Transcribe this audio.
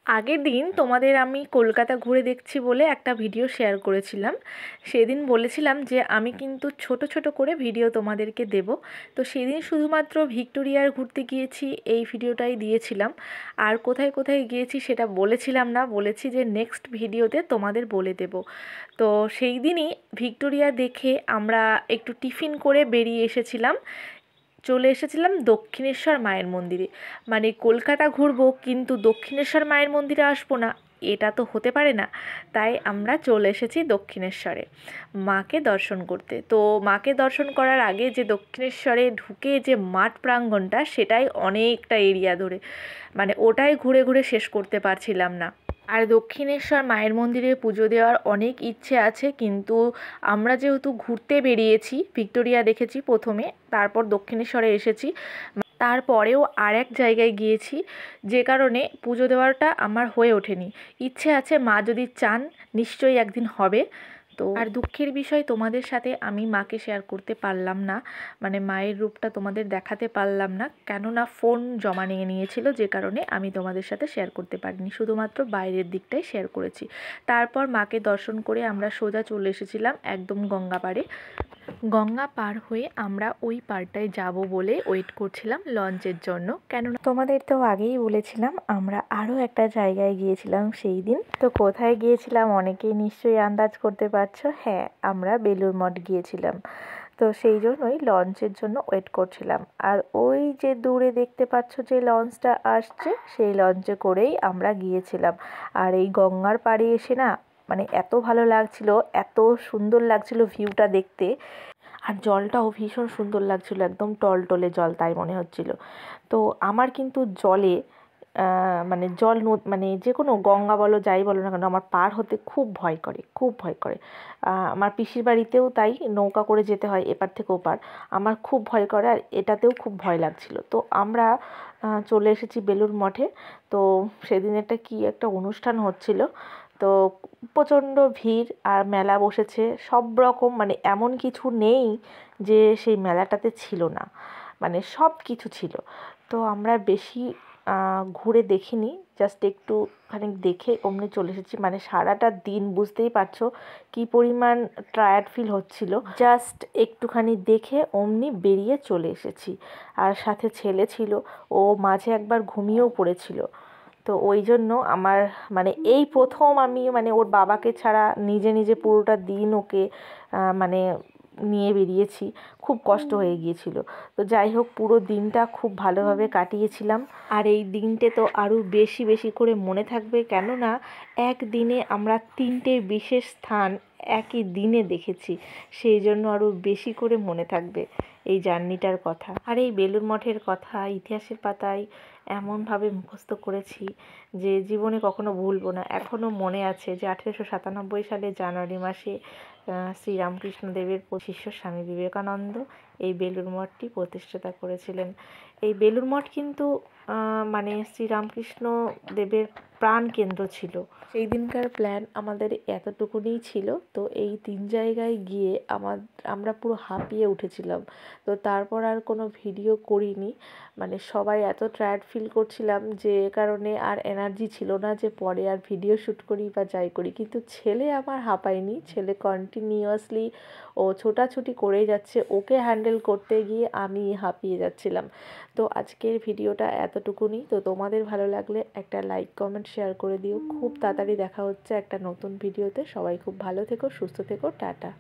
আগের দিন তোমাদের আমি কলকাতা ঘুরে দেখছি বলে একটা ভিডিও শেয়ার করেছিলাম। সেদিন বলেছিলাম যে আমি কিন্তু ছোট ছোট করে ভিডিও তোমাদেরকে দেব। তো সেদিন শুধুমাত্র ভিক্টোরিয়ার ঘুরতে গিয়েছি এই ভিডিওটাই দিয়েছিলাম। আর কোথায় কোথায় গিয়েছি সেটা বলেছিলাম না, বলেছি যে নেক্সট ভিডিওতে তোমাদের বলে দেব। তো সেই দিনই ভিক্টোরিয়া দেখে আমরা একটু টিফিন করে বেরিয়ে এসেছিলাম, চলে এসেছিলাম দক্ষিণেশ্বর মায়ের মন্দিরে। মানে কলকাতা ঘুরবো কিন্তু দক্ষিণেশ্বর মায়ের মন্দিরে আসবো না, এটা তো হতে পারে না। তাই আমরা চলে এসেছি দক্ষিণেশ্বরে মাকে দর্শন করতে। তো মাকে দর্শন করার আগে যে দক্ষিণেশ্বরে ঢুকে যে মাঠ প্রাঙ্গণটা, সেটাই অনেকটা এরিয়া ধরে, মানে ওটাই ঘুরে ঘুরে শেষ করতে পারছিলাম না। আর দক্ষিণেশ্বর মায়ের মন্দিরে পুজো দেওয়ার অনেক ইচ্ছে আছে, কিন্তু আমরা যেহেতু ঘুরতে বেরিয়েছি, ভিক্টোরিয়া দেখেছি প্রথমে, তারপর দক্ষিণেশ্বরে এসেছি, তারপরেও আর এক জায়গায় গিয়েছি, যে কারণে পুজো দেওয়াটা আমার হয়ে ওঠেনি। ইচ্ছে আছে, মা যদি চান নিশ্চয়ই একদিন হবে। তো আর দুঃখের বিষয়, তোমাদের সাথে আমি মাকে শেয়ার করতে পারলাম না, মানে মায়ের রূপটা তোমাদের দেখাতে পারলাম না, কেননা ফোন জমা নিয়ে নিয়েছিল, যে কারণে আমি তোমাদের সাথে শেয়ার করতে পারিনি, শুধুমাত্র বাইরের দিকটাই শেয়ার করেছি। তারপর মাকে দর্শন করে আমরা সোজা চলে এসেছিলাম একদম গঙ্গা পাড়ে। গঙ্গা পার হয়ে আমরা ওই পাড়টায় যাব বলে ওয়েট করছিলাম লঞ্চের জন্য, কেননা তোমাদের তো আগেই বলেছিলাম আমরা আরও একটা জায়গায় গিয়েছিলাম সেই দিন। তো কোথায় গিয়েছিলাম অনেকেই নিশ্চয়ই আন্দাজ করতে পারছো, হ্যাঁ আমরা বেলুড় মঠ গিয়েছিলাম। তো সেই জন্যই লঞ্চের জন্য ওয়েট করছিলাম। আর ওই যে দূরে দেখতে পাচ্ছ যে লঞ্চটা আসছে, সেই লঞ্চে করেই আমরা গিয়েছিলাম। আর এই গঙ্গার পাড়ে এসে না, মানে এত ভালো লাগছিল, এত সুন্দর লাগছিল ভিউটা দেখতে। আর জলটাও ভীষণ সুন্দর লাগছিল, একদম টলটলে জল তাই মনে হচ্ছিল। তো আমার কিন্তু জলে মানে মানে যে কোনো গঙ্গা বলো যাই বলো না কেন, আমার পার হতে খুব ভয় করে, খুব ভয় করে। আমার পিসির বাড়িতেও তাই, নৌকা করে যেতে হয় এপার থেকে ওপার, আমার খুব ভয় করে, আর এটাতেও খুব ভয় লাগছিল। তো আমরা চলে এসেছি বেলুড় মঠে। তো সেদিন একটা অনুষ্ঠান হচ্ছিল। তো প্রচণ্ড ভিড়, আর মেলা বসেছে সব রকম, মানে এমন কিছু নেই যে সেই মেলাটাতে ছিল না, মানে সব কিছু ছিল। তো আমরা বেশি ঘুরে দেখিনি, জাস্ট একটুখানি দেখে অমনি চলে এসেছি। মানে সারাটা দিন বুঝতেই পারছো কি পরিমাণ টায়ার্ড ফিল হচ্ছিল, জাস্ট একটুখানি দেখে অমনি বেরিয়ে চলে এসেছি। আর সাথে ছেলে ছিল, ও মাঝে একবার ঘুমিয়েও পড়েছিল। তো ওই জন্য আমার, মানে এই প্রথম আমি মানে ওর বাবাকে ছাড়া নিজে নিজে পুরোটা দিন ওকে মানে নিয়ে বেরিয়েছি, খুব কষ্ট হয়ে গিয়েছিল। তো যাই হোক, পুরো দিনটা খুব ভালোভাবে কাটিয়েছিলাম। আর এই দিনটে তো আরও বেশি বেশি করে মনে থাকবে, কেননা একদিনে আমরা 3টে বিশেষ স্থান একই দিনে দেখেছি, সেই জন্য আরও বেশি করে মনে থাকবে এই জার্নিটার কথা। আর এই বেলুড় মঠের কথা ইতিহাসের পাতায় এমনভাবে মুখস্থ করেছি যে জীবনে কখনো ভুলবো না। এখনও মনে আছে যে 1897 সালে জানুয়ারি মাসে শ্রীরামকৃষ্ণদেবের শিষ্য স্বামী বিবেকানন্দ এই বেলুড় মঠটি প্রতিষ্ঠাতা করেছিলেন। এই বেলুড় মঠ কিন্তু মানে শ্রীরামকৃষ্ণ দেবের প্রাণ কেন্দ্র ছিল। সেই দিনকার প্ল্যান আমাদের এতটুকুনিই ছিল। তো এই 3 জায়গায় গিয়ে আমরা পুরো হাঁপিয়ে উঠেছিলাম। তো তারপর আর কোনো ভিডিও করিনি, মানে সবাই এত টায়ার্ড ফিল করছিলাম যে কারণে আর এনার্জি ছিল না যে পরে আর ভিডিও শ্যুট করি বা যাই করি। কিন্তু ছেলে আমার হাঁপায়নি, ছেলে কন্টিনিউয়াসলি ও ছোটাছুটি করেই যাচ্ছে, ওকে হ্যান্ডেল করতে গিয়ে আমি হাঁপিয়ে যাচ্ছিলাম। তো আজকের ভিডিওটা এতটুকুনি। তো তোমাদের ভালো লাগলে একটা লাইক কমেন্ট শেয়ার করে দিও। খুব তাড়াতাড়ি দেখা হচ্ছে একটা নতুন ভিডিওতে। সবাই খুব ভালো থেকো, সুস্থ থেকো, টাটা।